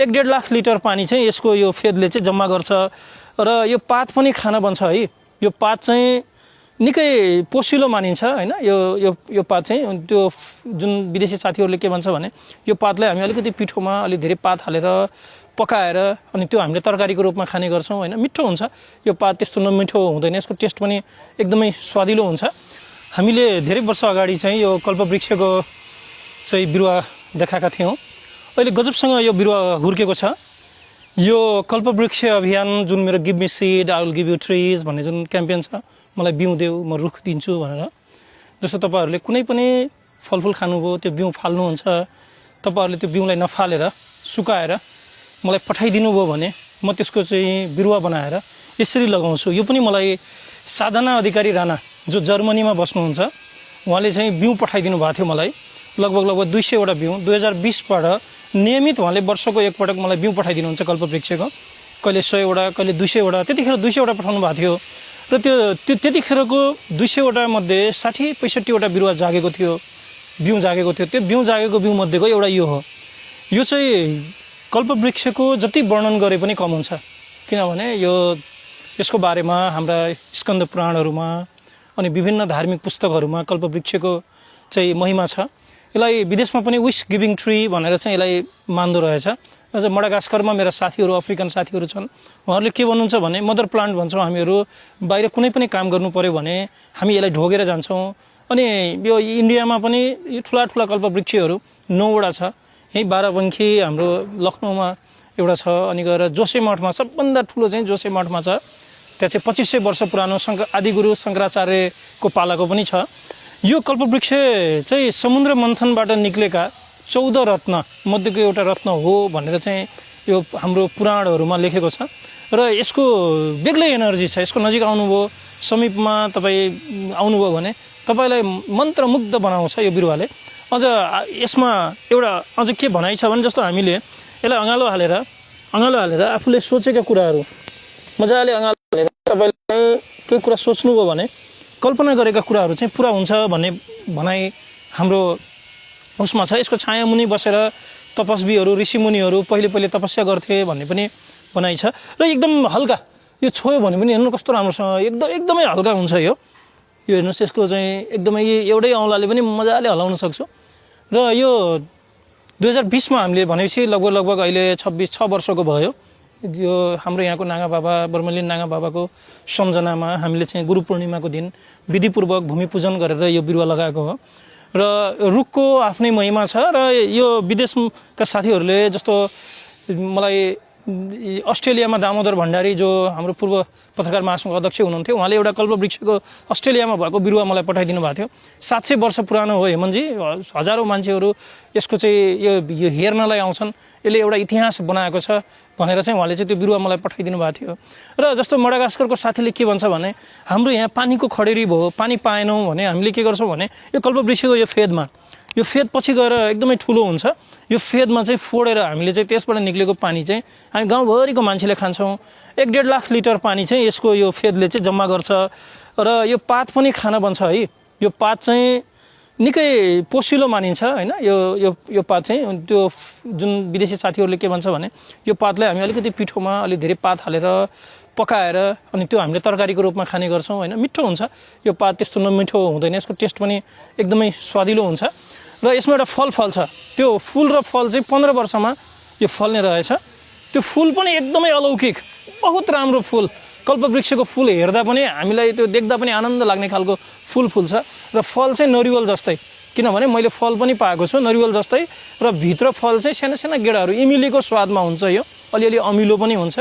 1.5 lakh litre पानी चाहिँ यसको यो फेदले चाहिँ जम्मा गर्छ र यो पात पनि खान बन्छ है। यो पात चाहिँ निकै पोसिलो मानिन्छ हैन। यो पात चाहिँ त्यो जुन विदेशी साथीहरूले के भन्छ भने यो पातलाई हामी अलिकति पिठोमा अलि धेरै पात हालेर पकाएर अनि त्यो हामीले तरकारीको रूपमा खाने गर्छौं हैन। मिठो हुन्छ यो पात, त्यस्तो नमिठो हुँदैन, यसको टेस्ट पनि एकदमै स्वादिलो हुन्छ। हामीले धेरै वर्ष अगाडि चाहिँ यो कल्पवृक्षको चाहिँ बिरुवा देखाएका थियौं। अहिले गजबसँग यो बिरुवा हुर्केको छ। यो कल्पवृक्ष अभियान जुन मेरो give me seed I will give you trees भन्ने जुन क्याम्पेन छ, मलाई बिउ देऊ म रुख दिन्छु भनेर, जस्तो तपाईहरुले कुनै पनि फलफुल खानुभयो त्यो बिउ फाल्नुहुन्छ, तपाईहरुले त्यो बिउलाई नफालेर सुकाएर मलाई पठाइदिनु भयो भने म त्यसको चाहिँ बिरुवा बनाएर यसरी लगाउँछु। यो पनि मलाई साधना अधिकारी राणा जो जर्मनीमा बस्नुहुन्छ उहाँले चाहिँ बिउ पठाइदिनु भएको थियो मलाई, लगभग 200 वटा बिउ 2020 बाट नियमित उहाँले वर्षको एकपटक मलाई बिउ पठाइदिनुहुन्छ कल्पवृक्षको, कहिले 100 वटा कहिले 200 वटा, त्यतिखेर 200 वटा पठाउनु भएको थियो र त्यो त्यतिखेरको 200 वटा मध्ये 60-65 वटा बिरुवा जागेको थियो, बिउ जागेको थियो। त्यो बिउ जागेको बिउ मध्येको एउटा यो हो। यो चाहिँ कल्पवृक्षको जति वर्णन गरे पनि कम हुन्छ, किनभने यसको बारेमा हाम्रा स्कन्द पुराणहरुमा अनि विभिन्न धार्मिक पुस्तकहरुमा कल्पवृक्षको चाहिँ महिमा छ। यसलाई विदेशमा पनि विश गिभिङ ट्री भनेर चाहिँ यसलाई मान्दो रहेछ। अझ मडागास्करमा मेरा साथीहरु अफ्रिकन साथीहरु छन्, उहाँहरूले के भन्नुहुन्छ भने मदर प्लान्ट भन्छौं हामीहरु। बाहिर कुनै पनि काम गर्नु पर्यो भने हामी यसलाई ढोगेर जान्छौं। अनि यो इन्डियामा पनि यो ठुला कल्पवृक्षहरु 9 वटा छ। यही बाराबंखी हाम्रो लखनऊमा एउटा छ, अनि गएर जोशीमठमा सबभन्दा ठुलो चाहिँ जोशीमठमा छ, त्यहाँ चाहिँ 2500 वर्ष पुरानो आदिगुरु शंकराचार्यको पालाको पनि छ। यो कल्पवृक्ष चाहिँ समुद्र मन्थनबाट निक्लेका 14 रत्न मध्येको एउटा रत्न हो भनेर चाहिँ यो हाम्रो पुराणहरुमा लेखेको छ। र यसको बेग्लै एनर्जी छ। यसको नजिक आउनुभयो, समीपमा तपाई आउनुभयो भने तपाईलाई मन्त्रमुग्ध बनाउँछ यो बिरुवाले। अझ यसमा एउटा अझ के भनाइ छ भने जस्तो हामीले यसलाई अँगालो हालेर आफूले सोचेका कुराहरु मजाले अँगालो हालेर तपाईले के कुरा सोच्नुभयो भने कल्पना गरेका कुराहरु चाहिँ पूरा हुन्छ भन्ने भनाइ हाम्रो उसमा छ। यसको छाया मुनि बसेर तपस्वीहरु ऋषिमुनिहरु पहिले तपस्या गर्थे भन्ने पनि भनाइ छ। र एकदम हल्का यो छोयो भने पनि हेर्नु कस्तो राम्रोसँग एकदमै हल्का हुन्छ। यो हेर्नुस्, यसको चाहिँ एकदमै एउटै औँलाले पनि मजाले हलाउन सक्छु। र यो 2020 मा हामीले भनेपछि लगभग अहिले 26 वर्षको भयो। यो हाम्रो यहाँको नागा बाबा बर्मलिन नागा बाबाको सम्झनामा हामीले चाहिँ गुरु पूर्णिमाको दिन विधिपूर्वक भूमि पूजन गरेर यो बिरुवा लगाएको हो। र रुखको आफ्नै महिमा छ। र यो विदेशका साथीहरुले जस्तो मलाई अस्ट्रेलियामा दामोदर भण्डारी जो हाम्रो पूर्व पत्रकार महासंघको अध्यक्ष हुनुहुन्थ्यो, उहाँले एउटा कल्पवृक्षको अस्ट्रेलियामा भएको बिरुवा मलाई पठाइदिनु भएको थियो। 700 वर्ष पुरानो हो हेमनजी। हजारौं मान्छेहरु यसको चाहिँ यो हेर्नलाई आउँछन्। यसले एउटा इतिहास बनाएको छ भनेर चाहिँ उहाँले चाहिँ त्यो बिरुवा मलाई पठाइदिनु भएको थियो। र जस्तो मडागास्करको साथीले के भन्छ भने हाम्रो यहाँ पानीको खडेरी भयो, पानी पाएनौं भने हामीले के गर्छौं भने यो कल्पवृक्षको यो फेद पछि गएर एकदमै ठुलो हुन्छ। यो फेदमा चाहिँ फोडेर हामीले चाहिँ त्यसबाट निक्लेको पानी चाहिँ हामी गाउँभरिको मान्छेले खान्छौं। 1.5 लाख लिटर पानी चाहिँ यसको यो फेदले चाहिँ जम्मा गर्छ र यो पात पनि खान बन्छ है। यो पात चाहिँ निकै पोसिलो मानिन्छ हैन। यो पात चाहिँ त्यो जुन विदेशी साथीहरुले के भन्छ भने यो पातलाई हामी अलिकति पिठोमा अलि धेरै पात हालेर पकाएर अनि त्यो हामीले तरकारीको रूपमा खाने गर्छौं हैन। मिठो हुन्छ यो पात, त्यस्तो नमिठो हुँदैन, यसको टेस्ट पनि एकदमै स्वादिलो हुन्छ। र यसमा एउटा फल फल्छ। त्यो फूल र फल चाहिँ 15 वर्षमा यो फल्ने रहेछ। त्यो फूल पनि एकदमै अलौकिक, बहुत राम्रो फूल। कल्पवृक्षको फूल हेर्दा पनि हामीलाई त्यो देख्दा पनि आनन्द लाग्ने खालको फूल फुल्छ। र फल चाहिँ नरिवल जस्तै, किनभने मैले फल पनि पाएको छु नरिवल जस्तै। र भित्र फल चाहिँ साना गेडाहरू इमिलीको स्वादमा हुन्छ। यो अलिअलि अमिलो पनि हुन्छ।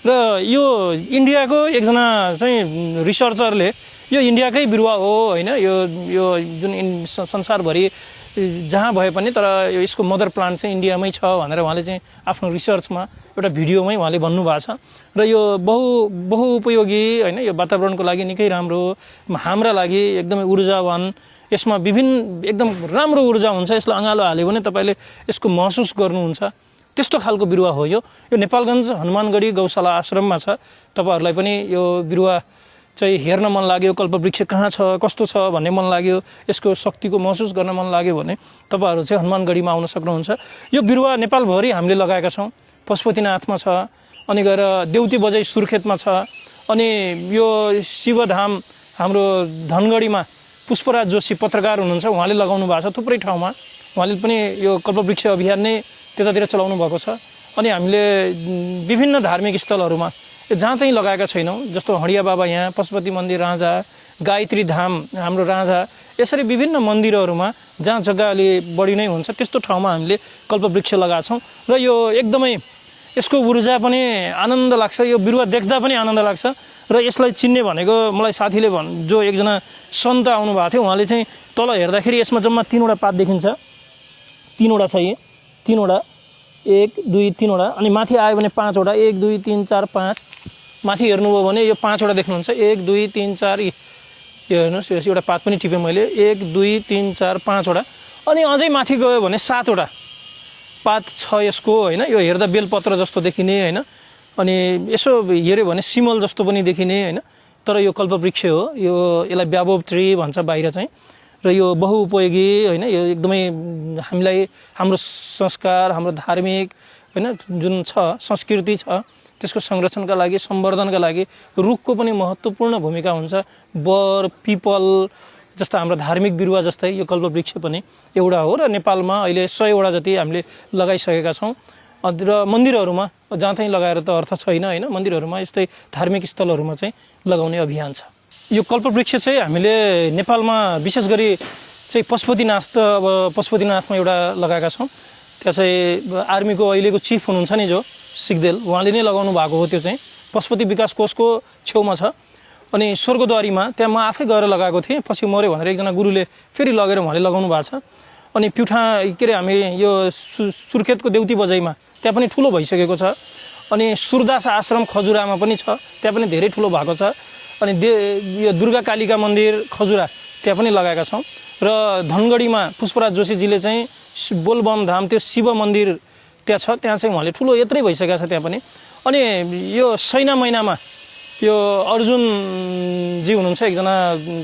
र यो इन्डियाको एकजना चाहिँ रिसर्चरले यो इन्डियाकै बिरुवा हो हैन, यो जुन संसारभरि जहाँ भए पनि तर यसको मदर प्लान्ट चाहिँ इन्डियामै छ भनेर उहाँले चाहिँ आफ्नो रिसर्चमा एउटा भिडियोमै उहाँले भन्नुभएको छ। र यो बहुउपयोगी हैन, यो वातावरणको लागि निकै राम्रो, हाम्रा लागि एकदमै ऊर्जावान, यसमा विभिन्न एकदम राम्रो ऊर्जा हुन्छ। यसलाई अँगालो हाल्यो भने तपाईले यसको महसुस गर्नुहुन्छ। त्यस्तो खालको बिरुवा हो यो नेपालगञ्ज हनुमानगढी गौशाला आश्रममा छ। तपाईहरुलाई पनि यो बिरुवा चाहिँ हेर्न मन लाग्यो, कल्पवृक्ष कहाँ छ कस्तो छ भन्ने मन लाग्यो, यसको शक्तिको महसुस गर्न मन लाग्यो भने तपाईहरु चाहिँ हनुमानगढीमा आउन सक्नुहुन्छ। यो बिरुवा नेपालभरि हामीले लगाएका छौं। पशुपतिनाथमा छ, अनि गएर देउती बजाई सुर्खेतमा छ, अनि यो शिवधाम हाम्रो धनगढीमा पुष्पराज जोशी पत्रकार हुनुहुन्छ, उहाँले लगाउनु भएको छ थुप्रै ठाउँमा। उहाँले पनि यो कल्पवृक्ष अभियान नै त्यतातिर चलाउनु भएको छ। अनि हामीले विभिन्न धार्मिक स्थलहरूमा जहाँ चाहिँ लगाएका छैनौँ, जस्तो हडिया बाबा यहाँ, पशुपति मन्दिर राजा, गायत्री धाम हाम्रो राजा, यसरी विभिन्न मन्दिरहरूमा जहाँ जग्गा अलि बढी नै हुन्छ त्यस्तो ठाउँमा हामीले कल्पवृक्ष लगाएछौँ। र यो एकदमै यसको ऊर्जा पनि आनन्द लाग्छ, यो बिरुवा देख्दा पनि आनन्द लाग्छ। र यसलाई चिन्ने भनेको मलाई साथीले जो एकजना सन्त आउनुभएको थियो, उहाँले चाहिँ तल हेर्दाखेरि यसमा जम्मा 3वटा पात देखिन्छ, 3वटा छ, यी 3वटा, 1 2 3वटा, अनि माथि आयो भने 5वटा, 1 2 3 4 5, माथि हेर्नुभयो भने यो 5वटा देख्नुहुन्छ, 1 2 3 4, यो हेर्नुहोस्, यो एउटा पात पनि टिपेँ मैले, 1 2 3 4 5वटा, अनि अझै माथि गयो भने 7वटा पात छ यसको होइन। यो हेर्दा बेलपत्र जस्तो देखिने होइन, अनि यसो हेऱ्यो भने सिमल जस्तो पनि देखिने होइन, तर यो कल्पवृक्ष हो। यो यसलाई ब्याबोब ट्री भन्छ बाहिर चाहिँ, र यो बहुउपयोगी होइन। यो एकदमै हामीलाई हाम्रो संस्कार, हाम्रो धार्मिक होइन जुन छ संस्कृति छ त्यसको संरक्षणका लागि, सम्वर्धनका लागि रुखको पनि महत्त्वपूर्ण भूमिका हुन्छ। बर, पिपल जस्ता हाम्रो धार्मिक बिरुवा जस्तै यो कल्पवृक्ष पनि एउटा हो। र नेपालमा अहिले 100वटा जति हामीले लगाइसकेका छौँ। र मन्दिरहरूमा जहाँ चाहिँ लगाएर त अर्थ छैन होइन, मन्दिरहरूमा यस्तै धार्मिक स्थलहरूमा चाहिँ लगाउने अभियान छ। यो कल्पवृक्ष चाहिँ हामीले नेपालमा विशेष गरी चाहिँ पशुपतिनाथ त अब पशुपतिनाथमा एउटा लगाएका छौँ। त्यहाँ चाहिँ आर्मीको अहिलेको चिफ हुनुहुन्छ नि जो सिग्देल, उहाँले नै लगाउनु भएको हो। त्यो चाहिँ पशुपति विकास कोषको छेउमा छ। अनि स्वर्गद्वारीमा त्यहाँ म आफै गएर लगाएको थिएँ, पछि मऱ्यो भनेर एकजना गुरुले फेरि लगेर उहाँले लगाउनु भएको छ। अनि प्युठा के अरे हामी यो सुर्खेतको देउती बजाइमा त्यहाँ पनि ठुलो भइसकेको छ। अनि सुरदास आश्रम खजुरामा पनि छ, त्यहाँ पनि धेरै ठुलो भएको छ। अनि यो दुर्गा कालिका मन्दिर खजुरा त्यहाँ पनि लगाएका छौँ। र धनगढीमा पुष्पराज जोशीजीले चाहिँ बोलबम धाम त्यो शिव मन्दिर त्यहाँ छ, त्यहाँ चाहिँ उहाँले ठुलो यत्रै भइसकेको छ त्यहाँ पनि। अनि यो सैना महिनामा यो अर्जुनजी हुनुहुन्छ एकजना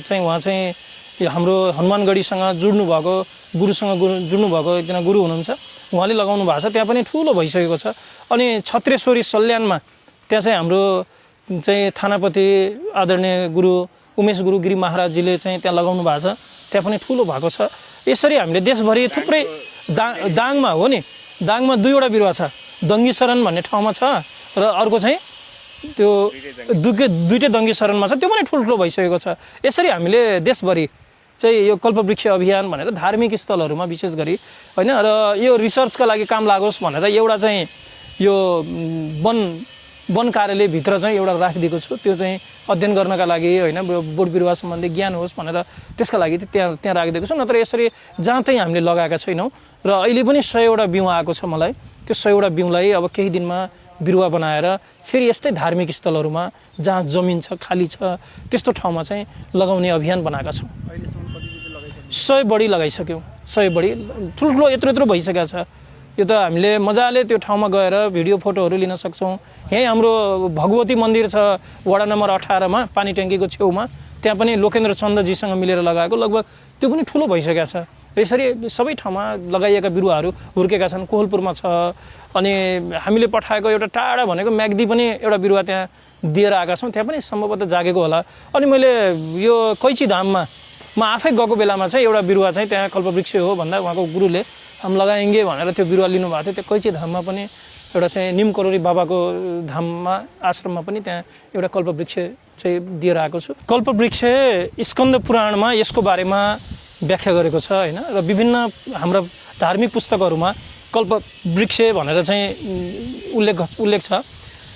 चाहिँ, उहाँ चाहिँ हाम्रो हनुमानगढीसँग जुड्नु भएको, गुरुसँग जुड्नु भएको एकजना गुरु हुनुहुन्छ, उहाँले लगाउनु भएको छ, त्यहाँ पनि ठुलो भइसकेको छ। अनि छत्रेश्वरी सल्यानमा त्यहाँ चाहिँ हाम्रो चाहिँ थानापति आदरणीय गुरु उमेश गुरु गिरी महाराजजीले चाहिँ त्यहाँ लगाउनु भएको छ, त्यहाँ पनि ठुलो भएको छ। यसरी हामीले देशभरि थुप्रै दाङमा हो नि, दाङमा 2वटा बिरुवा छ, दङ्गी शरण भन्ने ठाउँमा छ, र अर्को चाहिँ त्यो दुईटै दङ्गी शरणमा छ, त्यो पनि ठुल्ठुलो भइसकेको छ। यसरी हामीले देशभरि चाहिँ यो कल्पवृक्ष अभियान भनेर धार्मिक स्थलहरूमा विशेष गरी होइन, र यो रिसर्चका लागि काम लागोस् भनेर एउटा चाहिँ यो वन कार्यालयभित्र चाहिँ एउटा राखिदिएको छु। त्यो चाहिँ अध्ययन गर्नका लागि होइन, बोट बिरुवा सम्बन्धी ज्ञान होस् भनेर त्यसका लागि त्यहाँ राखिदिएको छु। नत्र यसरी जहाँ चाहिँ हामीले लगाएका छैनौँ। र अहिले पनि 100वटा बिउ आएको छ मलाई। त्यो 100वटा बिउलाई अब केही दिनमा बिरुवा बनाएर फेरि यस्तै धार्मिक स्थलहरूमा जहाँ जमिन छ, खाली छ, त्यस्तो ठाउँमा चाहिँ लगाउने अभियान बनाएका छौँ। 100 बढी लगाइसक्यौँ, 100 बढी ठुल्ठुलो यत्रो भइसकेको छ। यो त हामीले मजाले त्यो ठाउँमा गएर भिडियो फोटोहरू लिन सक्छौँ। यहीँ हाम्रो भगवती मन्दिर छ वडा नम्बर 18मा, पानी ट्याङ्कीको छेउमा, त्यहाँ पनि लोकेन्द्र चन्दजीसँग मिलेर लगाएको, लगभग त्यो पनि ठुलो भइसकेको छ। यसरी सबै ठाउँमा लगाइएका बिरुवाहरू हुर्केका छन्। कोहलपुरमा छ, अनि हामीले पठाएको एउटा टाढा भनेको म्याग्दी पनि एउटा बिरुवा त्यहाँ दिएर आएका छौँ, त्यहाँ पनि सम्भवतः जागेको होला। अनि मैले यो कैची धाममा म आफै गएको बेलामा चाहिँ एउटा बिरुवा चाहिँ त्यहाँ कल्पवृक्ष हो भन्दा उहाँको गुरुले हम लगाएंगे भनेर त्यो बिरुवा लिनुभएको थियो। त्यो कैची धाममा पनि एउटा चाहिँ निमकरोरी बाबाको धाममा आश्रममा पनि त्यहाँ एउटा कल्पवृक्ष चाहिँ दिएर आएको छु। कल्पवृक्ष स्कन्द पुराणमा यसको बारेमा व्याख्या गरेको छ होइन, र विभिन्न हाम्रा धार्मिक पुस्तकहरूमा कल्पवृक्ष भनेर चाहिँ उल्लेख छ।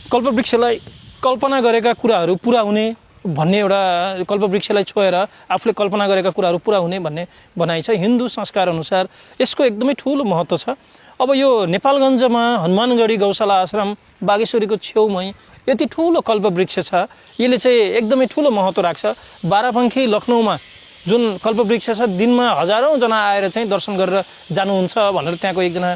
कल्पवृक्षलाई कल्पना गरेका कुराहरू पुरा हुने भन्ने एउटा, कल्पवृक्षलाई छोएर आफूले कल्पना गरेका कुराहरू पुरा हुने भन्ने भनाइ छ। हिन्दू संस्कार अनुसार यसको एकदमै ठुलो महत्त्व छ। अब यो नेपालगञ्जमा हनुमानगढी गौशाला आश्रम बागेश्वरीको छेउमै यति ठुलो कल्पवृक्ष छ, यसले चाहिँ एकदमै ठुलो महत्त्व राख्छ। बारापङ्खी लखनऊमा जुन कल्पवृक्ष छ, दिनमा हजारौँ जना आएर चाहिँ दर्शन गरेर जानुहुन्छ भनेर त्यहाँको एकजना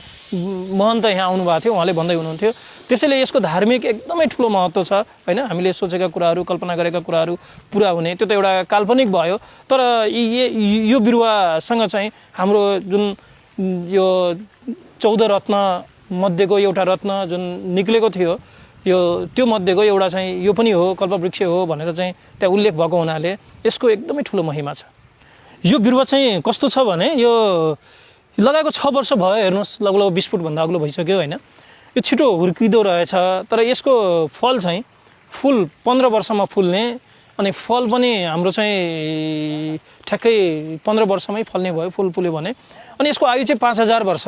महन्त यहाँ आउनुभएको थियो, उहाँले भन्दै हुनुहुन्थ्यो। त्यसैले यसको धार्मिक एकदमै ठुलो महत्त्व छ होइन। हामीले सोचेका कुराहरू, कल्पना गरेका कुराहरू पुरा हुने, त्यो त एउटा काल्पनिक भयो। तर यो बिरुवासँग चाहिँ हाम्रो जुन यो 14 रत्न मध्येको एउटा रत्न जुन निक्लेको थियो यो त्यो मध्येको एउटा चाहिँ यो पनि हो कल्पवृक्ष हो भनेर चाहिँ त्यहाँ उल्लेख भएको हुनाले यसको एकदमै ठुलो महिमा छ। यो बिरुवा चाहिँ कस्तो छ भने यो लगाएको 6 वर्ष भयो, हेर्नुहोस् लगभग 20 फुटभन्दा अग्लो भइसक्यो होइन। यो छिटो हुर्किँदो रहेछ, तर यसको फल चाहिँ फुल 15 वर्षमा फुल्ने, अनि फल पनि हाम्रो चाहिँ ठ्याक्कै 15 वर्षमै फल्ने भयो, फुल फुल्यो भने। अनि यसको आयु चाहिँ 5000 वर्ष।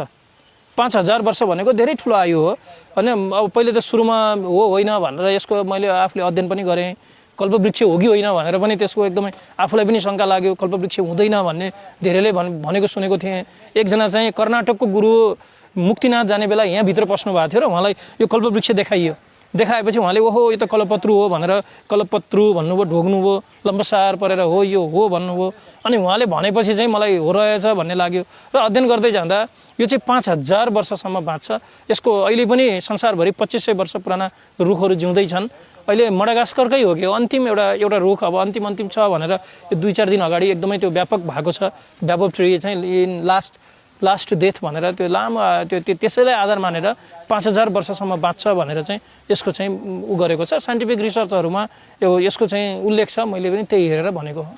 5000 वर्ष भनेको धेरै ठुलो आयु हो होइन। अब पहिले त सुरुमा हो होइन भनेर यसको मैले आफूले अध्ययन पनि गरेँ, कल्पवृक्ष हो कि होइन भनेर पनि त्यसको एकदमै आफूलाई पनि शङ्का लाग्यो, कल्पवृक्ष हुँदैन भन्ने धेरैले भनेको सुनेको थिएँ। एकजना चाहिँ कर्नाटकको गुरु मुक्तिनाथ जाने बेला यहाँभित्र पस्नु भएको थियो र उहाँलाई यो कल्पवृक्ष देखाएपछि उहाँले ओहो यो त कल्पत्रु हो भनेर कल्पत्रु भन्नुभयो, ढोग्नुभयो, लम्बसार परेर हो यो हो भन्नुभयो। अनि उहाँले भनेपछि चाहिँ मलाई हो रहेछ भन्ने लाग्यो र अध्ययन गर्दै जाँदा यो चाहिँ 5000 वर्षसम्म बाँच्छ। यसको अहिले पनि संसारभरि 2500 वर्ष पुराना रुखहरू जिउँदैछन्। अहिले मडागास्करकै हो कि अन्तिम एउटा रुख अब अन्तिम छ भनेर यो 2-4 दिन अगाडि एकदमै त्यो व्यापक भएको छ। व्यापक ट्री चाहिँ लास्ट डेथ भनेर त्यो लामो त्यसैलाई आधार मानेर 5000 वर्षसम्म बाँच्छ भनेर चाहिँ यसको चाहिँ उ गरेको छ। साइन्टिफिक रिसर्चहरूमा यसको चाहिँ उल्लेख छ, मैले पनि त्यही हेरेर भनेको हो।